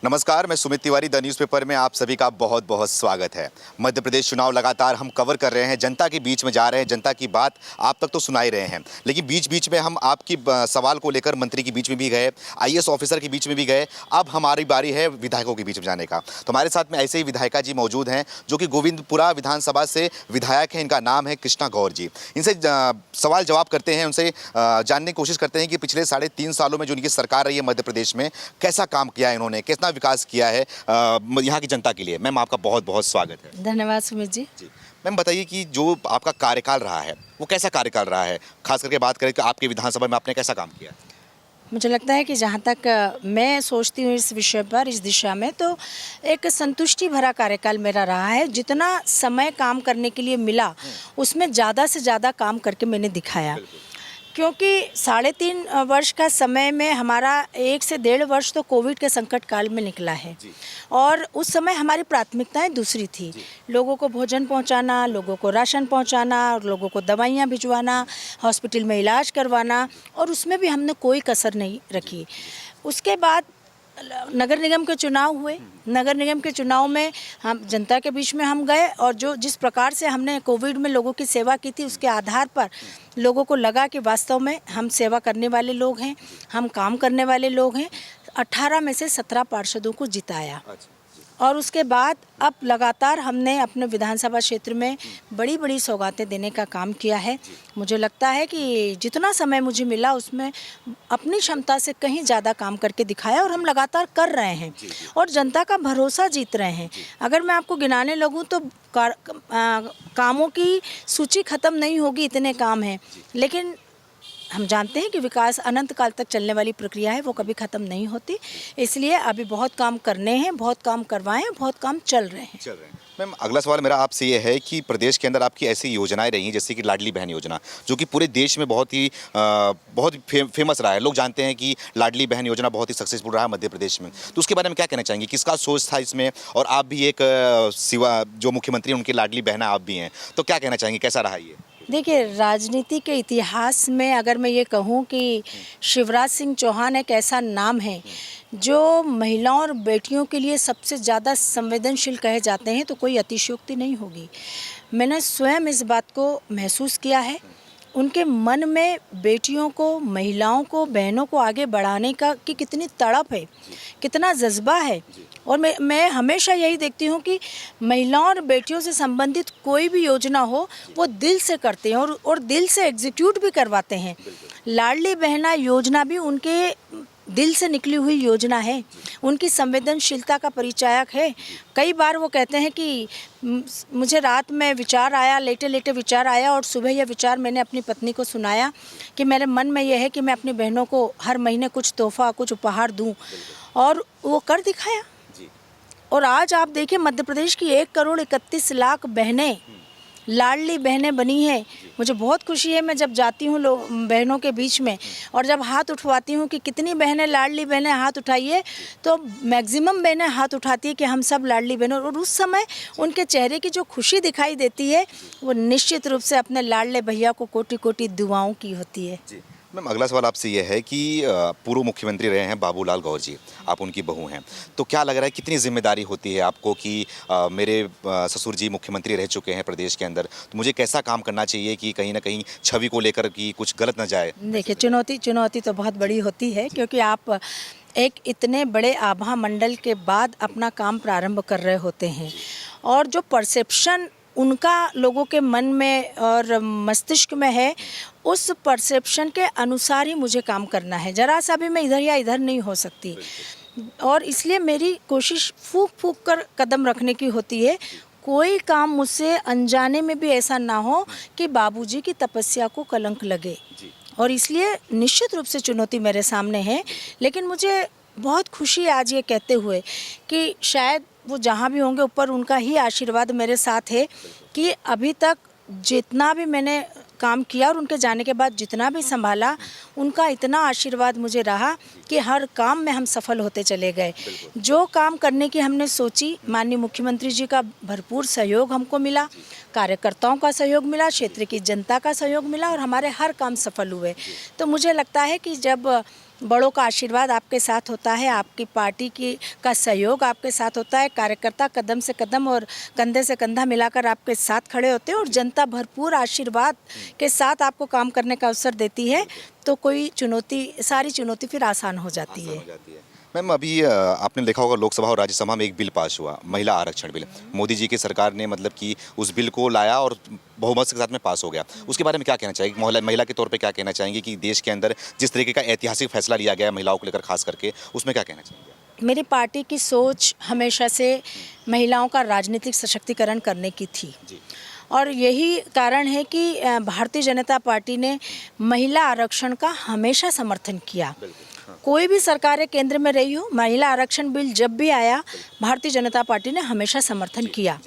नमस्कार, मैं Sumit Tiwari. The newspaper में आप सभी का बहुत बहुत स्वागत है। मध्य प्रदेश चुनाव लगातार हम कवर कर रहे हैं, जनता के बीच में जा रहे हैं, जनता की बात आप तक तो सुना ही रहे हैं, लेकिन बीच बीच में हम आपकी सवाल को लेकर मंत्री के बीच में भी गए, आईएएस ऑफिसर के बीच में भी गए। अब हमारी बारी है विधायकों के बीच में जाने का। तो हमारे साथ में ऐसे ही विधायिका जी मौजूद हैं जो कि गोविंदपुरा विधानसभा से विधायक हैं। इनका नाम है कृष्णा गौर जी। इनसे सवाल जवाब करते हैं, उनसे जानने की कोशिश करते हैं कि पिछले 3.5 सालों में जो उनकी सरकार रही है मध्य प्रदेश में, कैसा काम किया है इन्होंने, कितना विकास किया है यहाँ की जनता के लिए। मैम, आपका बहुत बहुत स्वागत है। धन्यवाद सुमित जी। मैम, बताइए कि जो आपका कार्यकाल रहा है वो कैसा कार्यकाल रहा है, खास करके बात करें कि आपके विधानसभा में आपने कैसा काम किया। मुझे लगता है कि जहाँ तक मैं सोचती हूँ इस विषय पर, इस दिशा में, तो एक संतुष्टि भरा कार्यकाल मेरा रहा है। जितना समय काम करने के लिए मिला उसमें ज़्यादा से ज़्यादा काम करके मैंने दिखाया, क्योंकि 3.5 वर्ष का समय में हमारा 1 से 1.5 वर्ष तो कोविड के संकट काल में निकला है। और उस समय हमारी प्राथमिकताएं दूसरी थी। लोगों को भोजन पहुंचाना, लोगों को राशन पहुंचाना, लोगों को दवाइयां भिजवाना, हॉस्पिटल में इलाज करवाना, और उसमें भी हमने कोई कसर नहीं रखी। उसके बाद नगर निगम के चुनाव हुए। नगर निगम के चुनाव में हम जनता के बीच में हम गए, और जिस प्रकार से हमने कोविड में लोगों की सेवा की थी, उसके आधार पर लोगों को लगा कि वास्तव में हम सेवा करने वाले लोग हैं, हम काम करने वाले लोग हैं। 18 में से 17 पार्षदों को जिताया। और उसके बाद अब लगातार हमने अपने विधानसभा क्षेत्र में बड़ी बड़ी सौगातें देने का काम किया है। मुझे लगता है कि जितना समय मुझे मिला उसमें अपनी क्षमता से कहीं ज़्यादा काम करके दिखाया, और हम लगातार कर रहे हैं और जनता का भरोसा जीत रहे हैं। अगर मैं आपको गिनाने लगूँ तो कामों की सूची ख़त्म नहीं होगी, इतने काम हैं। लेकिन हम जानते हैं कि विकास अनंत काल तक चलने वाली प्रक्रिया है, वो कभी ख़त्म नहीं होती। इसलिए अभी बहुत काम करने हैं, बहुत काम करवाएं, बहुत काम चल रहे हैं। मैम, अगला सवाल मेरा आपसे ये है कि प्रदेश के अंदर आपकी ऐसी योजनाएं रही जैसे कि लाडली बहन योजना, जो कि पूरे देश में बहुत ही फेमस रहा है। लोग जानते हैं कि लाडली बहन योजना बहुत ही सक्सेसफुल रहा है मध्य प्रदेश में। तो उसके बारे में क्या कहना चाहेंगे, किसका सोच था इसमें? और आप भी एक सिवा जो मुख्यमंत्री हैं उनकी लाडली बहन आप भी हैं, तो क्या कहना चाहेंगे, कैसा रहा ये? देखिए, राजनीति के इतिहास में अगर मैं ये कहूँ कि शिवराज सिंह चौहान एक ऐसा नाम है जो महिलाओं और बेटियों के लिए सबसे ज़्यादा संवेदनशील कहे जाते हैं, तो कोई अतिशयोक्ति नहीं होगी। मैंने स्वयं इस बात को महसूस किया है। उनके मन में बेटियों को, महिलाओं को, बहनों को आगे बढ़ाने का कि कितनी तड़प है, कितना जज्बा है। और मैं हमेशा यही देखती हूँ कि महिलाओं और बेटियों से संबंधित कोई भी योजना हो वो दिल से करते हैं और दिल से एग्जीक्यूट भी करवाते हैं। लाडली बहना योजना भी उनके दिल से निकली हुई योजना है, उनकी संवेदनशीलता का परिचायक है। कई बार वो कहते हैं कि मुझे रात में विचार आया, लेटे लेटे विचार आया, और सुबह यह विचार मैंने अपनी पत्नी को सुनाया कि मेरे मन में यह है कि मैं अपनी बहनों को हर महीने कुछ तोहफा, कुछ उपहार दूं, और वो कर दिखाया। और आज आप देखिए, मध्य प्रदेश की 1,31,00,000 बहनें लाडली बहनें बनी हैं। मुझे बहुत खुशी है, मैं जब जाती हूँ बहनों के बीच में और जब हाथ उठवाती हूँ कि कितनी बहनें लाडली बहनें हाथ उठाइए, तो मैक्सिमम बहनें हाथ उठाती है कि हम सब लाडली बहनें। और उस समय उनके चेहरे की जो खुशी दिखाई देती है, वो निश्चित रूप से अपने लाडले भैया को कोटि कोटि दुआओं की होती है। मैम, अगला सवाल आपसे ये है कि पूर्व मुख्यमंत्री रहे हैं बाबूलाल गौर जी, आप उनकी बहू हैं, तो क्या लग रहा है कितनी जिम्मेदारी होती है आपको कि मेरे ससुर जी मुख्यमंत्री रह चुके हैं प्रदेश के अंदर, तो मुझे कैसा काम करना चाहिए कि कहीं ना कहीं छवि को लेकर कि कुछ गलत ना जाए? देखिए, चुनौती तो बहुत बड़ी होती है, क्योंकि आप एक इतने बड़े आभा मंडल के बाद अपना काम प्रारंभ कर रहे होते हैं, और जो परसेप्शन उनका लोगों के मन में और मस्तिष्क में है, उस परसेप्शन के अनुसार ही मुझे काम करना है। ज़रा सा भी मैं इधर या इधर नहीं हो सकती, और इसलिए मेरी कोशिश फूंक फूंक कर कदम रखने की होती है। कोई काम मुझसे अनजाने में भी ऐसा ना हो कि बाबूजी की तपस्या को कलंक लगे, और इसलिए निश्चित रूप से चुनौती मेरे सामने है। लेकिन मुझे बहुत खुशी है आज ये कहते हुए कि शायद वो जहाँ भी होंगे ऊपर उनका ही आशीर्वाद मेरे साथ है कि अभी तक जितना भी मैंने काम किया और उनके जाने के बाद जितना भी संभाला, उनका इतना आशीर्वाद मुझे रहा कि हर काम में हम सफल होते चले गए। जो काम करने की हमने सोची, माननीय मुख्यमंत्री जी का भरपूर सहयोग हमको मिला, कार्यकर्ताओं का सहयोग मिला, क्षेत्र की जनता का सहयोग मिला, और हमारे हर काम सफल हुए। तो मुझे लगता है कि जब बड़ों का आशीर्वाद आपके साथ होता है, आपकी पार्टी की का सहयोग आपके साथ होता है, कार्यकर्ता कदम से कदम और कंधे से कंधा मिलाकर आपके साथ खड़े होते हैं और जनता भरपूर आशीर्वाद के साथ आपको काम करने का अवसर देती है, तो कोई चुनौती, सारी चुनौती फिर आसान हो जाती है। मैम अभी आपने देखा होगा लोकसभा और राज्यसभा में एक बिल पास हुआ, महिला आरक्षण बिल। मोदी जी की सरकार ने मतलब कि उस बिल को लाया और बहुमत के साथ में पास हो गया। उसके बारे में क्या कहना चाहेंगे, महिला के तौर पे क्या कहना चाहेंगे कि देश के अंदर जिस तरीके का ऐतिहासिक फैसला लिया गया है महिलाओं को लेकर खास करके, उसमें क्या कहना चाहेंगे? मेरी पार्टी की सोच हमेशा से महिलाओं का राजनीतिक सशक्तिकरण करने की थी और यही कारण है कि भारतीय जनता पार्टी ने महिला आरक्षण का हमेशा समर्थन किया। कोई भी सरकार केंद्र में रही हो, महिला आरक्षण बिल जब भी आया भारतीय जनता पार्टी ने हमेशा समर्थन किया।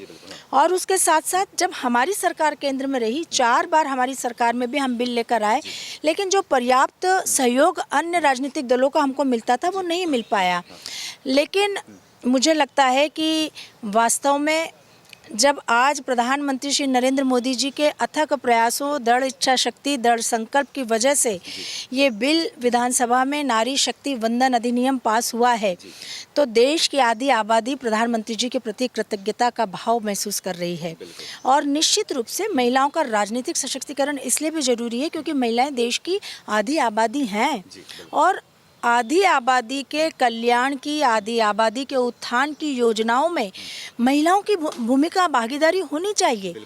और उसके साथ साथ जब हमारी सरकार केंद्र में रही, 4 बार हमारी सरकार में भी हम बिल लेकर आए, लेकिन जो पर्याप्त सहयोग अन्य राजनीतिक दलों का हमको मिलता था वो नहीं मिल पाया। लेकिन मुझे लगता है कि वास्तव में जब आज प्रधानमंत्री श्री नरेंद्र मोदी जी के अथक प्रयासों, दृढ़ इच्छा शक्ति, दृढ़ संकल्प की वजह से ये बिल विधानसभा में नारी शक्ति वंदन अधिनियम पास हुआ है, तो देश की आधी आबादी प्रधानमंत्री जी के प्रति कृतज्ञता का भाव महसूस कर रही है। और निश्चित रूप से महिलाओं का राजनीतिक सशक्तिकरण इसलिए भी जरूरी है क्योंकि महिलाएं देश की आधी आबादी हैं और आधी आबादी के कल्याण की, आधी आबादी के उत्थान की योजनाओं में महिलाओं की भूमिका, भागीदारी होनी चाहिए।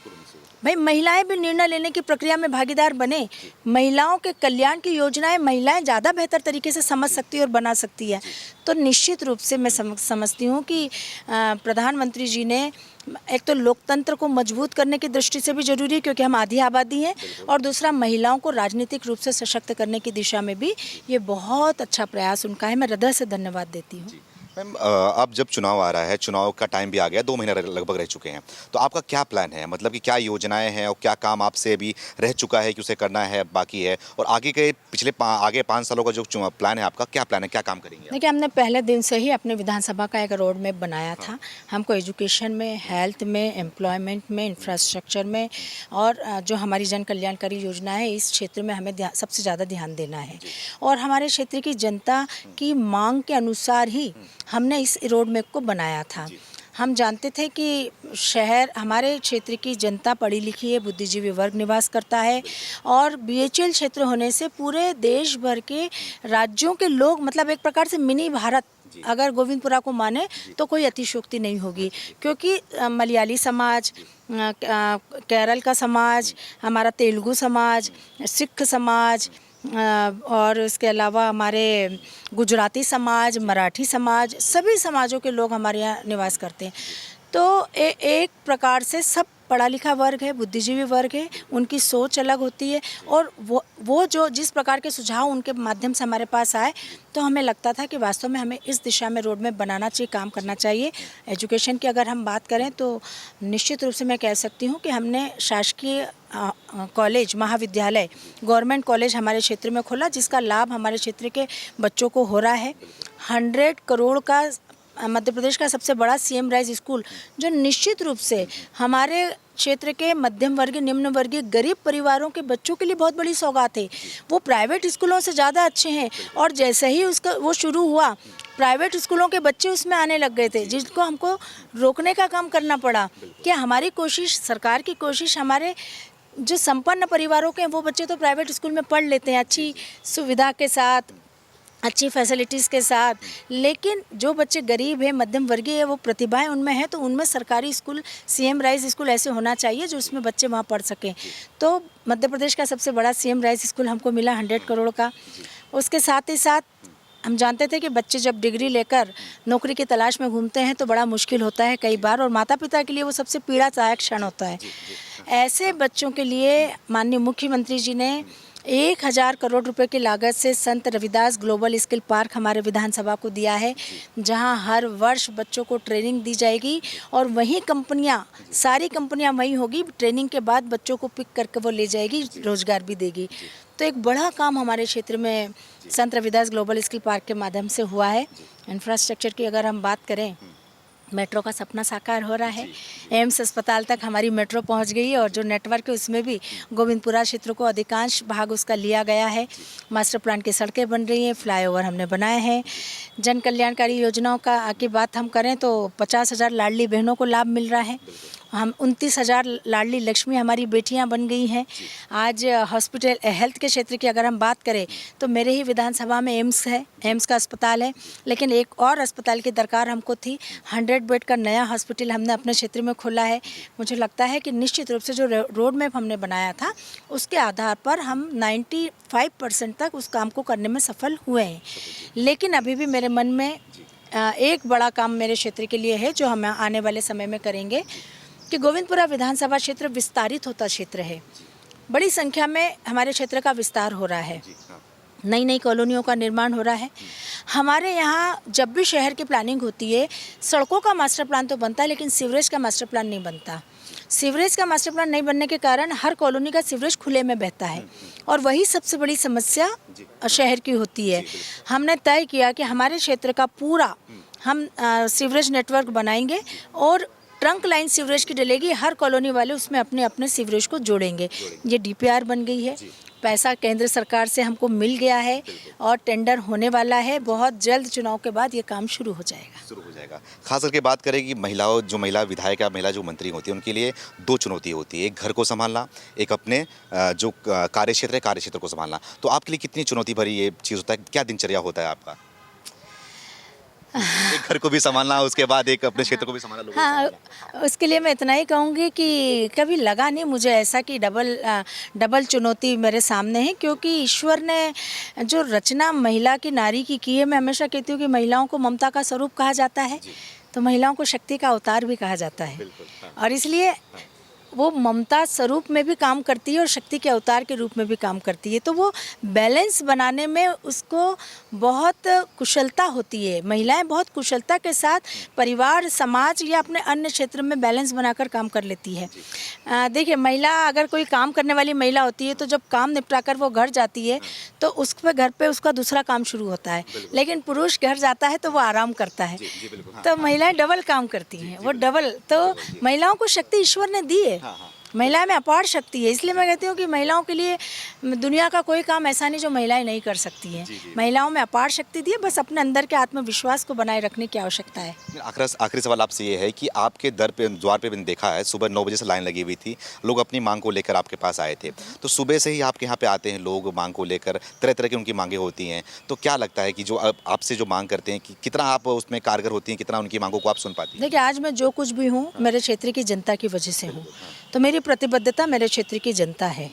भाई महिलाएं भी निर्णय लेने की प्रक्रिया में भागीदार बने, महिलाओं के कल्याण की योजनाएं महिलाएं ज़्यादा बेहतर तरीके से समझ सकती है और बना सकती है। तो निश्चित रूप से मैं समझती हूँ कि प्रधानमंत्री जी ने एक तो लोकतंत्र को मजबूत करने की दृष्टि से भी जरूरी है क्योंकि हम आधी आबादी हैं, और दूसरा महिलाओं को राजनीतिक रूप से सशक्त करने की दिशा में भी ये बहुत अच्छा प्रयास उनका है। मैं हृदय से धन्यवाद देती हूँ। मैम अब जब चुनाव आ रहा है, चुनाव का टाइम भी आ गया, 2 महीने लगभग रह चुके हैं, तो आपका क्या प्लान है? मतलब कि क्या योजनाएं हैं और क्या काम आपसे अभी रह चुका है कि उसे करना है, बाकी है, और आगे के आगे 5 सालों का जो प्लान है आपका, क्या प्लान है, क्या काम करेंगे? देखिए, हमने पहले दिन से ही अपने विधानसभा का एक रोड मैप बनाया था। हमको एजुकेशन में, हेल्थ में, एम्प्लॉयमेंट में, इंफ्रास्ट्रक्चर में और जो हमारी जन कल्याणकारी योजना है इस क्षेत्र में हमें सबसे ज़्यादा ध्यान देना है और हमारे क्षेत्र की जनता की मांग के अनुसार ही हमने इस रोड मैप को बनाया था। हम जानते थे कि शहर, हमारे क्षेत्र की जनता पढ़ी लिखी है, बुद्धिजीवी वर्ग निवास करता है और बीएचएल क्षेत्र होने से पूरे देश भर के राज्यों के लोग, मतलब एक प्रकार से मिनी भारत अगर गोविंदपुरा को माने तो कोई अतिशयोक्ति नहीं होगी, क्योंकि मलयाली समाज, केरल का समाज, हमारा तेलुगु समाज, सिख समाज और इसके अलावा हमारे गुजराती समाज, मराठी समाज, सभी समाजों के लोग हमारे यहाँ निवास करते हैं। तो एक प्रकार से सब पढ़ा लिखा वर्ग है, बुद्धिजीवी वर्ग है, उनकी सोच अलग होती है और वो जो जिस प्रकार के सुझाव उनके माध्यम से हमारे पास आए, तो हमें लगता था कि वास्तव में हमें इस दिशा में रोड मैप बनाना चाहिए, काम करना चाहिए। एजुकेशन की अगर हम बात करें तो निश्चित रूप से मैं कह सकती हूँ कि हमने शासकीय कॉलेज, महाविद्यालय, गवर्नमेंट कॉलेज हमारे क्षेत्र में खोला, जिसका लाभ हमारे क्षेत्र के बच्चों को हो रहा है। 100 करोड़ का मध्य प्रदेश का सबसे बड़ा सीएम राइज स्कूल, जो निश्चित रूप से हमारे क्षेत्र के मध्यम वर्गीय, निम्न वर्गीय, गरीब परिवारों के बच्चों के लिए बहुत बड़ी सौगात है। वो प्राइवेट स्कूलों से ज़्यादा अच्छे हैं और जैसे ही उसका वो शुरू हुआ, प्राइवेट स्कूलों के बच्चे उसमें आने लग गए थे, जिसको हमको रोकने का काम करना पड़ा। कि हमारी कोशिश, सरकार की कोशिश, हमारे जो संपन्न परिवारों के हैं वो बच्चे तो प्राइवेट स्कूल में पढ़ लेते हैं अच्छी सुविधा के साथ, अच्छी फैसिलिटीज़ के साथ, लेकिन जो बच्चे गरीब हैं, मध्यम वर्गीय है, वो प्रतिभाएं उनमें हैं, तो उनमें सरकारी स्कूल, सीएम राइज स्कूल ऐसे होना चाहिए जो उसमें बच्चे वहाँ पढ़ सकें। तो मध्य प्रदेश का सबसे बड़ा सीएम राइज स्कूल हमको मिला 100 करोड़ का। उसके साथ ही साथ हम जानते थे कि बच्चे जब डिग्री लेकर नौकरी की तलाश में घूमते हैं तो बड़ा मुश्किल होता है कई बार, और माता पिता के लिए वो सबसे पीड़ादायक क्षण होता है। ऐसे बच्चों के लिए माननीय मुख्यमंत्री जी ने 1000 करोड़ रुपए की लागत से संत रविदास ग्लोबल स्किल पार्क हमारे विधानसभा को दिया है, जहां हर वर्ष बच्चों को ट्रेनिंग दी जाएगी और वहीं कंपनियां, सारी कंपनियां वहीं होगी, ट्रेनिंग के बाद बच्चों को पिक करके वो ले जाएगी, रोजगार भी देगी। तो एक बड़ा काम हमारे क्षेत्र में संत रविदास ग्लोबल स्किल पार्क के माध्यम से हुआ है। इंफ्रास्ट्रक्चर की अगर हम बात करें, मेट्रो का सपना साकार हो रहा है। एम्स अस्पताल तक हमारी मेट्रो पहुंच गई है और जो नेटवर्क है उसमें भी गोविंदपुरा क्षेत्र को अधिकांश भाग उसका लिया गया है। मास्टर प्लान की सड़कें बन रही हैं, फ्लाईओवर हमने बनाए हैं। जन कल्याणकारी योजनाओं की बात हम करें तो 50,000 लाडली बहनों को लाभ मिल रहा है। हम 29,000 लाडली लक्ष्मी हमारी बेटियां बन गई हैं। आज हॉस्पिटल हेल्थ के क्षेत्र की अगर हम बात करें तो मेरे ही विधानसभा में एम्स है, एम्स का अस्पताल है, लेकिन एक और अस्पताल की दरकार हमको थी। 100 बेड का नया हॉस्पिटल हमने अपने क्षेत्र में खोला है। मुझे लगता है कि निश्चित रूप से जो रोड मैप हमने बनाया था उसके आधार पर हम 95% तक उस काम को करने में सफल हुए हैं। लेकिन अभी भी मेरे मन में एक बड़ा काम मेरे क्षेत्र के लिए है जो हम आने वाले समय में करेंगे कि गोविंदपुरा विधानसभा क्षेत्र विस्तारित होता क्षेत्र है। बड़ी संख्या में हमारे क्षेत्र का विस्तार हो रहा है, नई नई कॉलोनियों का निर्माण हो रहा है। हमारे यहाँ जब भी शहर की प्लानिंग होती है, सड़कों का मास्टर प्लान तो बनता है लेकिन सीवरेज का मास्टर प्लान नहीं बनता। सीवरेज का मास्टर प्लान नहीं बनने के कारण हर कॉलोनी का सीवरेज खुले में बहता है और वही सबसे बड़ी समस्या शहर की होती है। हमने तय किया कि हमारे क्षेत्र का पूरा हम सीवरेज नेटवर्क बनाएंगे और ट्रंक लाइन सीवरेज की डलेगी, हर कॉलोनी वाले उसमें अपने अपने सीवरेज को जोड़ेंगे। ये डीपीआर बन गई है, पैसा केंद्र सरकार से हमको मिल गया है और टेंडर होने वाला है। बहुत जल्द चुनाव के बाद ये काम शुरू हो जाएगा। खास करके बात करें कि महिला विधायक या महिला जो मंत्री होती है उनके लिए दो चुनौती होती है, एक घर को संभालना, एक अपने जो कार्यक्षेत्र को संभालना। तो आपके लिए कितनी चुनौती भरी ये चीज़ होता है, क्या दिनचर्या होता है आपका? एक घर को भी संभालना, उसके बाद एक अपने क्षेत्र को भी संभालना, लोगों को संभालना। उसके लिए मैं इतना ही कहूँगी कि कभी लगा नहीं मुझे ऐसा कि डबल चुनौती मेरे सामने है, क्योंकि ईश्वर ने जो रचना महिला की, नारी की है। मैं हमेशा कहती हूँ कि महिलाओं को ममता का स्वरूप कहा जाता है तो महिलाओं को शक्ति का अवतार भी कहा जाता है। और इसलिए वो ममता स्वरूप में भी काम करती है और शक्ति के अवतार के रूप में भी काम करती है। तो वो बैलेंस बनाने में उसको बहुत कुशलता होती है। महिलाएं बहुत कुशलता के साथ परिवार, समाज या अपने अन्य क्षेत्र में बैलेंस बनाकर काम कर लेती है। देखिए, महिला अगर कोई काम करने वाली महिला होती है तो जब काम निपटा कर वो घर जाती है तो उस पर घर पे उसका दूसरा काम शुरू होता है। लेकिन पुरुष घर जाता है तो वो आराम करता है। तो महिलाएं डबल काम करती हैं, वो डबल। तो महिलाओं को शक्ति ईश्वर ने दी है। महिला में अपार शक्ति है। इसलिए मैं कहती हूँ कि महिलाओं के लिए दुनिया का कोई काम ऐसा नहीं जो महिलाएं नहीं कर सकती हैं। महिलाओं में अपार शक्ति दी है, बस अपने अंदर के आत्मविश्वास को बनाए रखने की आवश्यकता है। आखिरी सवाल आपसे ये है कि आपके द्वार पे मैंने देखा है, सुबह 9 बजे से लाइन लगी हुई थी, लोग अपनी मांग को लेकर आपके पास आए थे। तो सुबह से ही आपके यहाँ पे आते हैं लोग मांग को लेकर, तरह तरह की उनकी मांगें होती हैं। तो क्या लगता है कि जो आपसे जो मांग करते हैं कि कितना आप उसमें कारगर होती हैं, कितना उनकी मांगों को आप सुन पाती हैं? देखिए, आज मैं जो कुछ भी हूँ मेरे क्षेत्र की जनता की वजह से हूँ। तो मेरी प्रतिबद्धता मेरे क्षेत्र की जनता है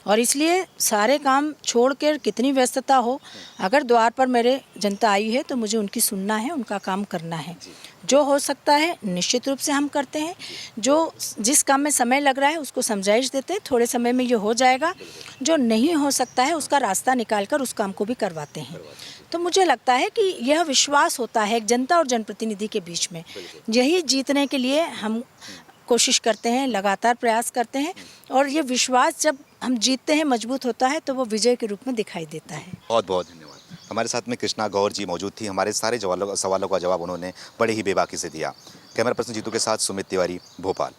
और इसलिए सारे काम छोड़कर, कितनी व्यस्तता हो, अगर द्वार पर मेरे जनता आई है तो मुझे उनकी सुनना है, उनका काम करना है। जो हो सकता है निश्चित रूप से हम करते हैं। जो जिस काम में समय लग रहा है उसको समझाइश देते हैं, थोड़े समय में ये हो जाएगा। जो नहीं हो सकता है उसका रास्ता निकालकर उस काम को भी करवाते हैं। तो मुझे लगता है कि यह विश्वास होता है एक जनता और जनप्रतिनिधि के बीच में। यही जीतने के लिए हम कोशिश करते हैं, लगातार प्रयास करते हैं और ये विश्वास जब हम जीतते हैं, मजबूत होता है, तो वो विजय के रूप में दिखाई देता है। बहुत बहुत धन्यवाद। हमारे साथ में कृष्णा गौर जी मौजूद थी। हमारे सारे सवालों का जवाब उन्होंने बड़े ही बेबाकी से दिया। कैमरा पर्सन जीतू के साथ सुमित तिवारी, भोपाल।